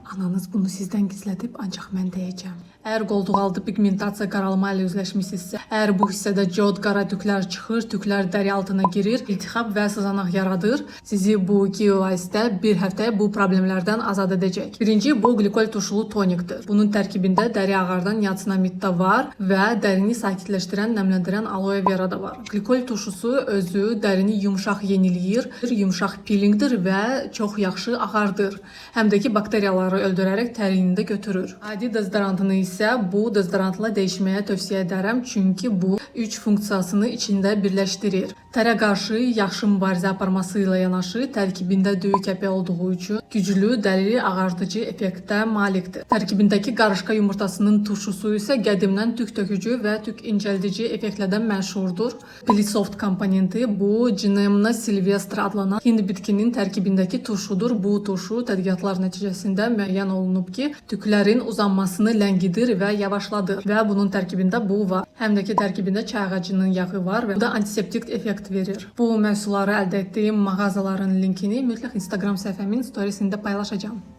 Ananız bunu sizdən gizlədib, ancaq mən deyəcəm. Əgər qoltuqaltı pigmentasiya qaralma ilə üzləşmisinizsə, əgər bu hissədə diod qara tüklər çıxır, tüklər dəri altına girir, iltihab və sızanaq yaradır, sizi bu 2 vasitə bir həftə bu problemlərdən azad edəcək. Birinci, bu glikol turşulu tonikdir. Bunun tərkibində dəri ağardan niacinamid da var və dərini sakitləşdirən, nəmləndirən aloe vera da var. Glikol turşusu özü dərini yumşaq yeniləyir, yumşaq peelingdir və çox yaxşı ağardır. Həm də ki, bakteriyaları öldürərək tərini də götürür. Adi dezodorantını isə bu dezodorantla dəyişməyə tövsiyə edərəm, çünki bu 3 funksiyasını içində birləşdirir. Tərə qarşı yaxşı mübarizə aparması ilə yanaşı, tərkibində düyü kəpəyi olduğu üçün güclü dəri ağardıcı effektə malikdir. Tərkibindəki qarışqa yumurtasının turşusu isə qədimdən tük tökücü və tük incəldici effektlərdən məşhurdur. Pilisoft komponenti bu Ginnamna sylvestre adlanan hind bitkinin tərkibindəki turşudur. Bu turşu tədqiqatlar nəticəsində müəyyən olunub ki, tüklərin uzanmasını ləngidir və yavaşladır və bunun tərkibində bu var. Həm də ki, tərkibində çay ağacının yağı var və bu da antiseptik effekt verir. Bu məhsulları əldə etdiyim mağazaların linkini mütləq Instagram səhifəmin storiesində paylaşacağım.